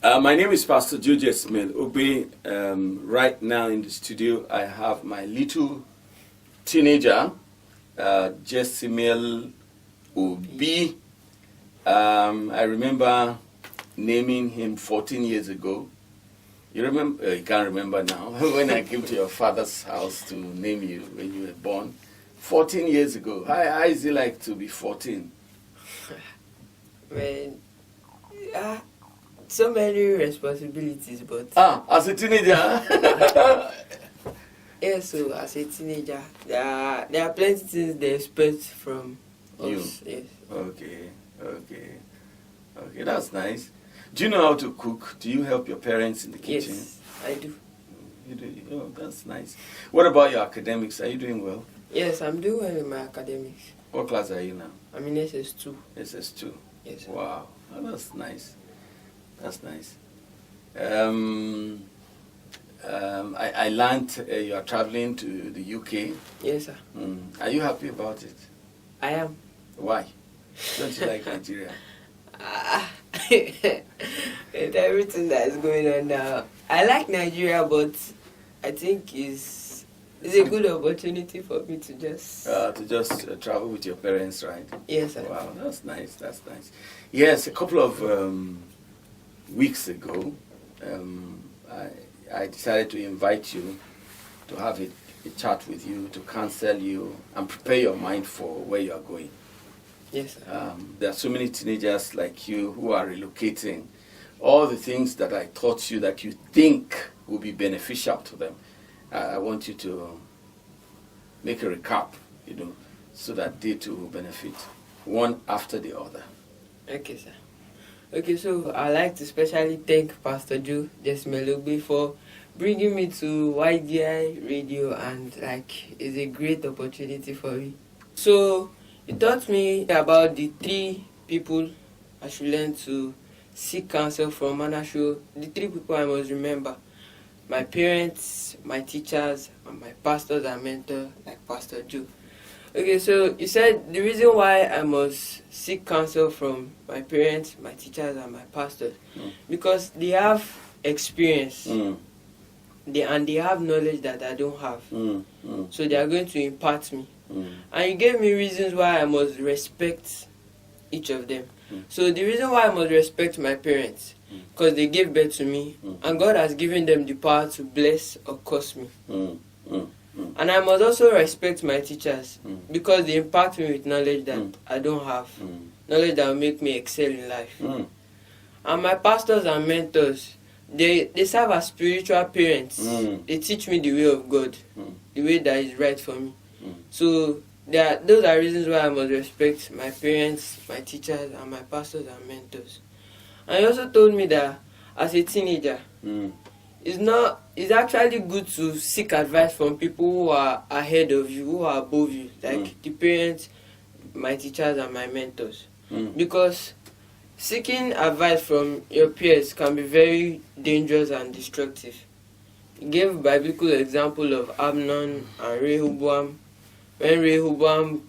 My name is Pastor Jesimiel. Right now in the studio, I have my little teenager, Jesimiel Obi. I remember naming him 14 years ago. You remember? You can't remember now. When I came to your father's house to name you when you were born, 14 years ago. How is it like to be 14? Man, so many responsibilities, but as a teenager. yeah. So as a teenager, there are plenty things they expect from You. us. Yes. Okay. That's nice. Do you know how to cook? Do you help your parents in the kitchen? Yes, I do. You do. Oh, that's nice. What about your academics? Are you doing well? Yes, I'm doing well in my academics. What class are you now? I'm in SS2. SS2. Yes. Sir. Wow. Oh, that's nice. That's nice. I learned you are traveling to the UK. Yes, sir. Are you happy about it? I am. Why? Don't you like Nigeria? With everything that is going on now, I like Nigeria, but I think it's a good opportunity for me to just travel with your parents, right? Yes, sir. Wow, that's nice. That's nice. Yes, a couple of weeks ago, I decided to invite you to have a chat with you, to counsel you, and prepare your mind for where you are going. Yes, sir. There are so many teenagers like you who are relocating. All the things that I taught you that you think will be beneficial to them, I want you to make a recap, so that they too will benefit, one after the other. Okay, sir. Okay, so I'd like to especially thank Pastor Jesimiel Obi for bringing me to YDI radio, and it's a great opportunity for me. So he taught me about the 3 people I should learn to seek counsel from, and the 3 people I must remember: my parents, my teachers, and my pastors and mentors, like Pastor Joe. Okay, so you said the reason why I must seek counsel from my parents, my teachers, and my pastors, because they have experience, and they have knowledge that I don't have. So they are going to impart me. And you gave me reasons why I must respect each of them. So the reason why I must respect my parents, because they gave birth to me, and God has given them the power to bless or curse me. And I must also respect my teachers, because they impact me with knowledge that I don't have, knowledge that will make me excel in life. And my pastors and mentors, they serve as spiritual parents. They teach me the way of God, the way that is right for me. So those are reasons why I must respect my parents, my teachers, and my pastors and mentors. And he also told me that as a teenager, it's actually good to seek advice from people who are ahead of you, who are above you, like the parents, my teachers, and my mentors. Because seeking advice from your peers can be very dangerous and destructive. He gave a biblical example of Amnon and Rehoboam. When Rehoboam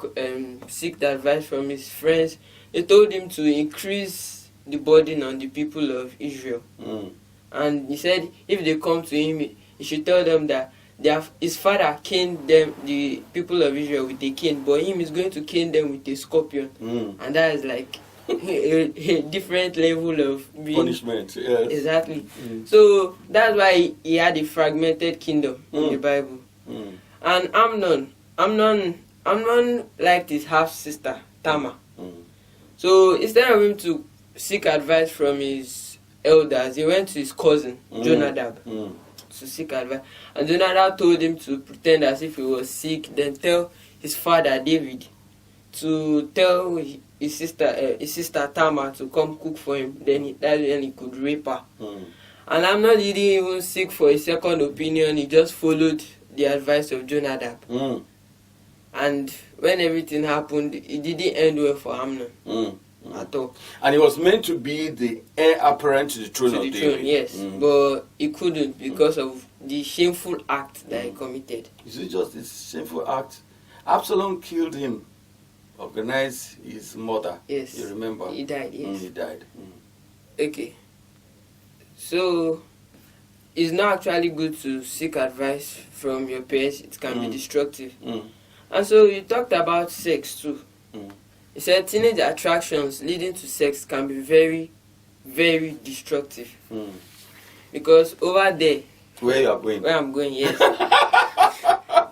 sought advice from his friends, they told him to increase the burden on the people of Israel. And he said if they come to him, he should tell them that his father caned them, the people of Israel, with a cane, but him is going to cane them with a scorpion. And that is like a different level of punishment. Yes. Exactly. So that's why he had a fragmented kingdom in the Bible. And Amnon liked his half sister Tamar. So instead of him to seek advice from his elders, he went to his cousin Jonadab to seek advice. And Jonadab told him to pretend as if he was sick, then tell his father David to tell his sister Tamar to come cook for him. Then he could rape her. And Amnon didn't even seek for a second opinion. He just followed the advice of Jonadab. And when everything happened, it didn't end well for Amnon at all. And he was meant to be the heir apparent to the throne of David. Yes, but he couldn't because of the shameful act that he committed. Is it just this shameful act? Absalom killed him, organized his mother. Yes. You remember? He died, yes. He died. Okay. So it's not actually good to seek advice from your parents. It can be destructive. And so you talked about sex too. You said teenage attractions leading to sex can be very, very destructive. Because over there, where you are going? Where I'm going, yes.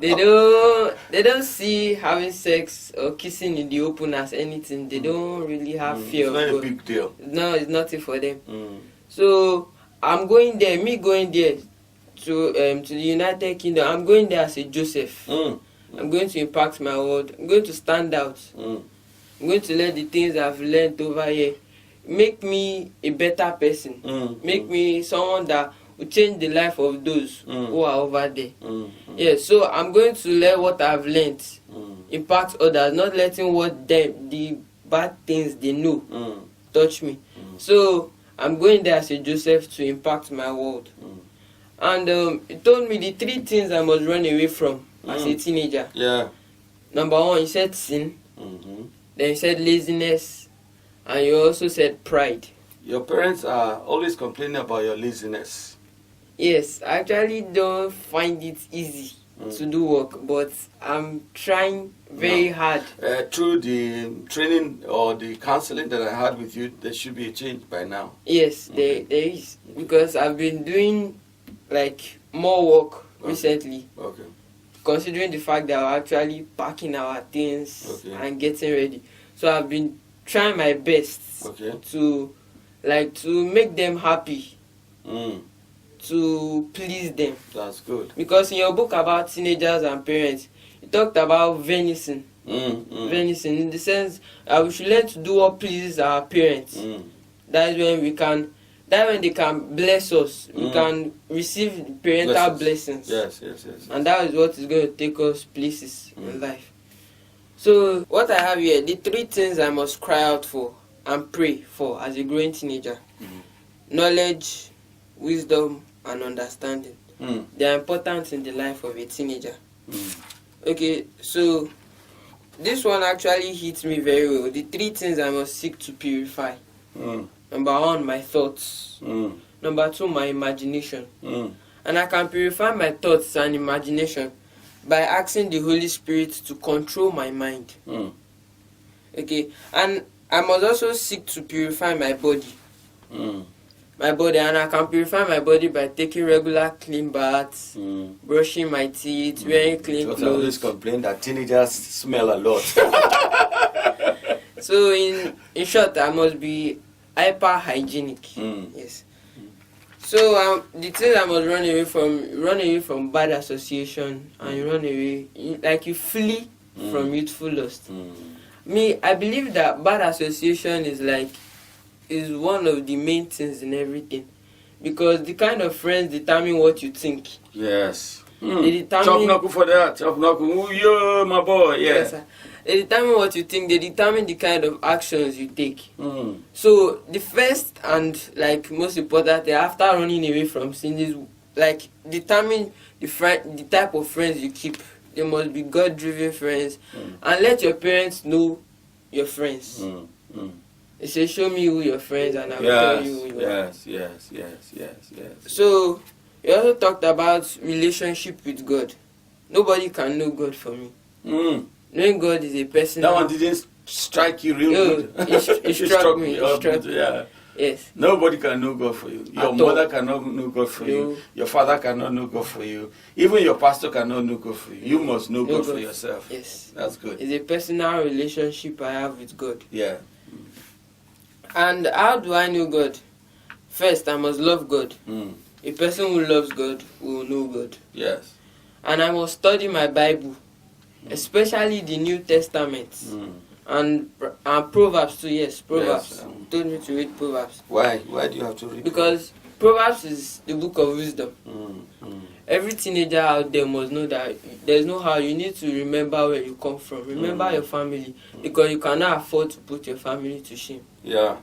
They don't see having sex or kissing in the open as anything. They don't really have fear of It's not God. a big deal. No, it's nothing for them. So I'm going there. Me going there to the United Kingdom. I'm going there as a Joseph. I'm going to impact my world. I'm going to stand out. I'm going to learn the things I've learned over here. Make me a better person. Make me someone that will change the life of those who are over there. Yeah, so I'm going to learn what I've learned, impact others, not letting what the bad things they know touch me. So I'm going there as a Joseph to impact my world. And he told me the 3 things I must run away from as a teenager. Yeah. Number 1, he said sin. Then he said laziness. And you also said pride. Your parents are always complaining about your laziness. Yes, I actually don't find it easy to do work, but I'm trying very hard. Through the training or the counseling that I had with you, there should be a change by now. Yes, there is. Because I've been doing like more work recently. Okay. Considering the fact that we're actually packing our things and getting ready. So I've been trying my best to make them happy. To please them. That's good. Because in your book about teenagers and parents, you talked about venison. Venison in the sense we should learn to do what pleases our parents. That is when they can bless us. We can receive parental blessings. Yes. And that is what is going to take us places in life. So what I have here, the 3 things I must cry out for and pray for as a growing teenager. Knowledge, wisdom, and understanding. They are important in the life of a teenager. Okay, so this one actually hits me very well. The 3 things I must seek to purify. Number 1, my thoughts. Number 2, my imagination. And I can purify my thoughts and imagination by asking the Holy Spirit to control my mind. Okay, and I must also seek to purify my body. And I can purify my body by taking regular clean baths, brushing my teeth, wearing clean clothes. I always complain that teenagers smell a lot. So in short, I must be hyper hygienic. Yes. So the things I must run away from bad association, and you run away, you flee from youthful lust. Me, I believe that bad association is one of the main things in everything, because the kind of friends determine what you think. Yes. They determine. Chop knuckle for that. Chop knuckle. Ooh, yo, my boy. Yeah. Yes, sir. They determine what you think. They determine the kind of actions you take. So the first and most important thing after running away from sin is determine the type of friends you keep. They must be God-driven friends, and let your parents know your friends. They say, show me who your friends, and I will tell you who you are. Yes. So you also talked about relationship with God. Nobody can know God for me. Knowing God is a person. That one didn't strike you real good. It struck me. Yeah. Yes. Nobody can know God for you. Your mother cannot know God for you. Your father cannot know God for you. Even your pastor cannot know God for you. You must know God for yourself. Yes. That's good. It's a personal relationship I have with God. Yeah. And how do I know God? First, I must love God. A person who loves God will know God. Yes. And I must study my Bible, especially the New Testament. And Proverbs too, yes, Proverbs. Yes. Told me to read Proverbs. Why? Why do you have to read? Because Proverbs is the book of wisdom. Every teenager out there must know that there's no how. You need to remember where you come from. Remember your family, because you cannot afford to put your family to shame. Yeah.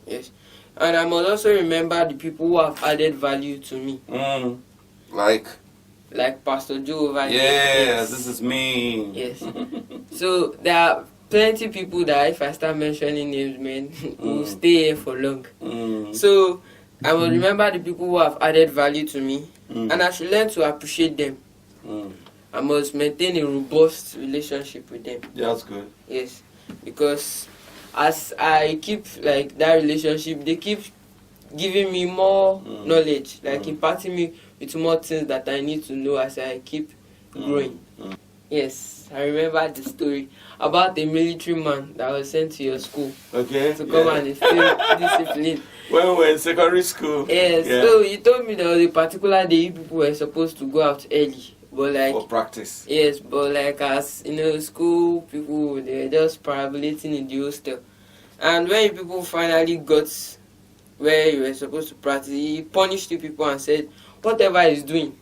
Yes. And I must also remember the people who have added value to me. Like Pastor Joe over here. Yes, this is me. Yes. So there are plenty people that if I start mentioning names, man, will stay here for long. So I will remember the people who have added value to me, and I should learn to appreciate them. I must maintain a robust relationship with them. Yeah, that's good. Yes, because as I keep like that relationship, they keep giving me more knowledge, like imparting me with more things that I need to know as I keep growing. Yes, I remember the story about a military man that was sent to your school to come and instill discipline. When we were in secondary school. Yes, so he told me there was a particular day you people were supposed to go out early. But like for practice. Yes, but like as school people, they were just parabolating in the hostel. And when you people finally got where you were supposed to practice, he punished you people and said, whatever he's doing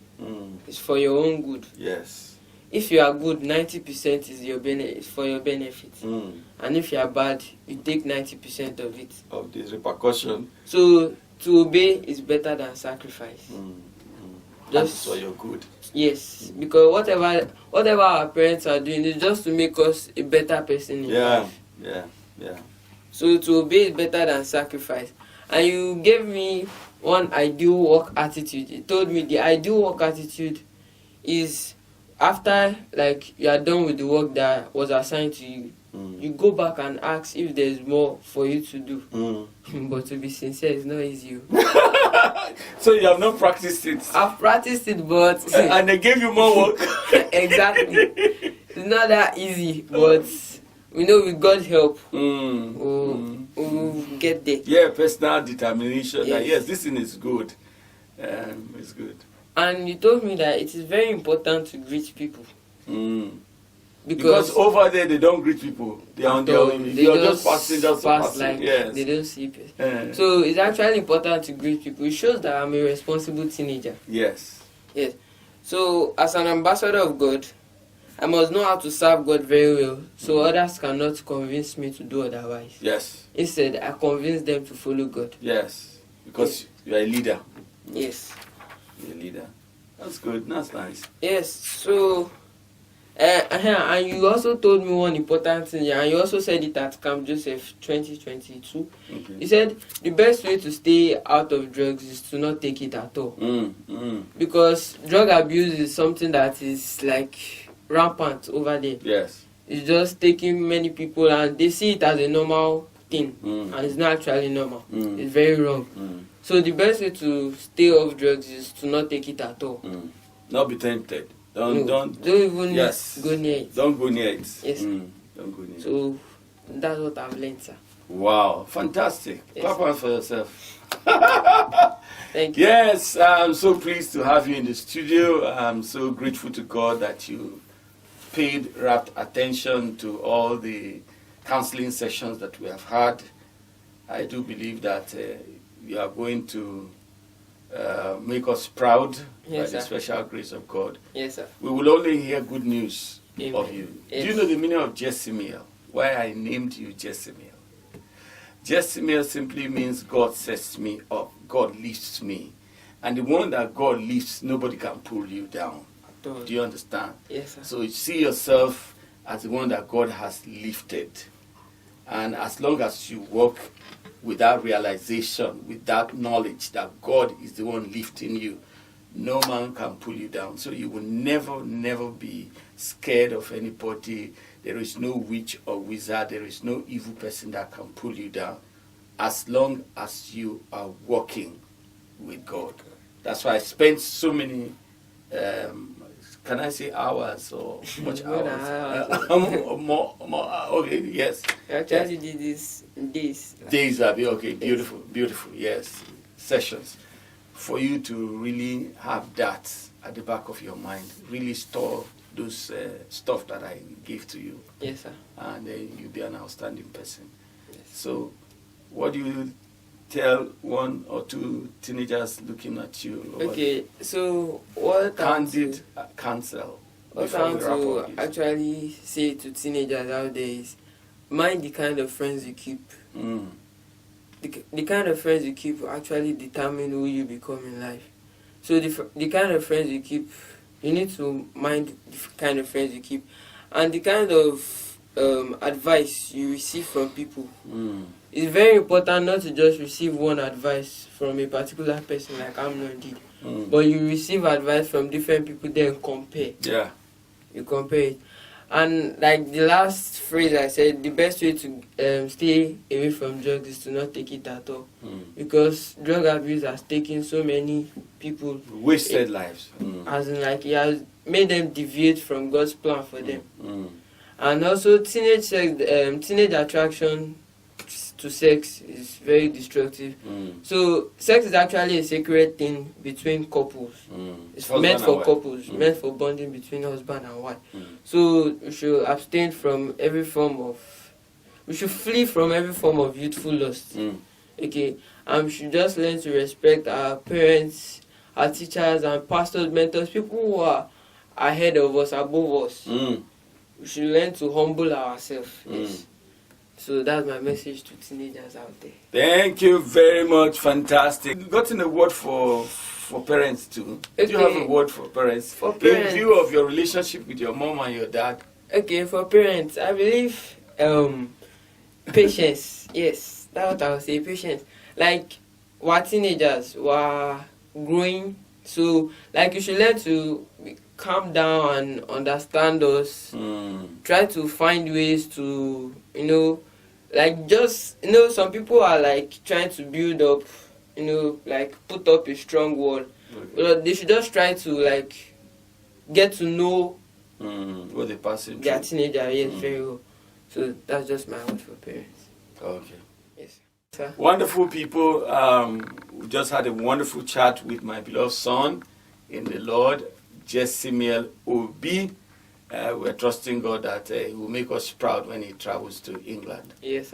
is for your own good. Yes. If you are good, 90% is for your benefit. And if you are bad, you take 90% of it. Of this repercussion. So to obey is better than sacrifice. Just for your good. Yes, because whatever our parents are doing is just to make us a better person in life. Yeah. So to obey is better than sacrifice. And you gave me one ideal work attitude. You told me the ideal work attitude is after like you are done with the work that was assigned to you, you go back and ask if there's more for you to do. But to be sincere, it's not easy. So you have not practiced it? I've practiced it, but and they gave you more work. Exactly. It's not that easy, but we know with God's help, we'll get there. Yeah, personal determination. Yes. Yes, this thing is good. It's good. And you told me that it is very important to greet people. Because over there they don't greet people. They are on their own. They are just passing, like yes. They don't see people. So it's actually important to greet people. It shows that I'm a responsible teenager. Yes. Yes. So as an ambassador of God, I must know how to serve God very well, so others cannot convince me to do otherwise. Yes. Instead, I convince them to follow God. Yes. Because you are a leader. Yes. You're a leader. That's good. That's nice. Yes. So. And you also told me one important thing, and you also said it at Camp Joseph 2022. Okay. You said the best way to stay out of drugs is to not take it at all. Because drug abuse is something that is like rampant over there. Yes. It's just taking many people and they see it as a normal thing, and it's not actually normal. It's very wrong. So the best way to stay off drugs is to not take it at all. Not be tempted. Don't even go near it. Don't go near it. Yes. Don't go near it. So that's what I've learned, sir. Wow, fantastic. Yes. Clap hands for yourself. Thank you. Yes, I'm so pleased to have you in the studio. I'm so grateful to God that you paid rapt attention to all the counseling sessions that we have had. I do believe that you are going to make us proud by the special grace of God. Yes, sir. We will only hear good news of you. Yes. Do you know the meaning of Jesimiel? Why I named you Jesimiel? Jesimiel simply means God sets me up. God lifts me. And the one that God lifts, nobody can pull you down. Do you understand? Yes, sir. So you see yourself as the one that God has lifted. And as long as you walk with that realization, with that knowledge that God is the one lifting you, no man can pull you down. So you will never, never be scared of anybody. There is no witch or wizard. There is no evil person that can pull you down as long as you are walking with God. That's why I spent so many, can I say hours or much hours? More, okay, yes. I actually did this days. Days, okay, beautiful, beautiful, yes. Sessions. For you to really have that at the back of your mind, really store those stuff that I gave to you. Yes, sir. And you'll be an outstanding person. Yes. So, what do you tell one or two teenagers looking at you? Okay, so what Candid counsel. What I want to actually say to teenagers out there is, mind the kind of friends you keep. The kind of friends you keep will actually determine who you become in life. So the kind of friends you keep, you need to mind the kind of friends you keep, and the kind of advice you receive from people. it's very important not to just receive one advice from a particular person like Amnon did, but you receive advice from different people, then compare. Yeah. You compare it. And like the last phrase I said, the best way to stay away from drugs is to not take it at all. Because drug abuse has taken so many people. Wasted lives. As in, like, it has made them deviate from God's plan for them. And also, teenage attraction to sex is very destructive. So, sex is actually a sacred thing between couples. It's meant for couples, meant for bonding between husband and wife. So, we should abstain from every form of, we should flee from every form of youthful lust. Okay, and we should just learn to respect our parents, our teachers, and pastors, mentors, people who are ahead of us, above us. We should learn to humble ourselves. Yes. So that's my message to teenagers out there. Thank you very much. Fantastic. You got in a word for parents too. Okay. Do you have a word for parents? For parents. In view of your relationship with your mom and your dad. Okay, for parents, I believe patience. Yes, that's what I would say, patience. Like, we're teenagers, we're growing. So, like, you should learn to calm down and understand us. Try to find ways to, like, just, some people are like trying to build up, like put up a strong wall. But they should just try to like get to know what they passing their through. teenager, yes, very well. So that's just my word for parents. Okay. Yes. Sir. Wonderful people. We just had a wonderful chat with my beloved son in the Lord, Jesimiel Obi. We're trusting God that He will make us proud when He travels to England. Yes.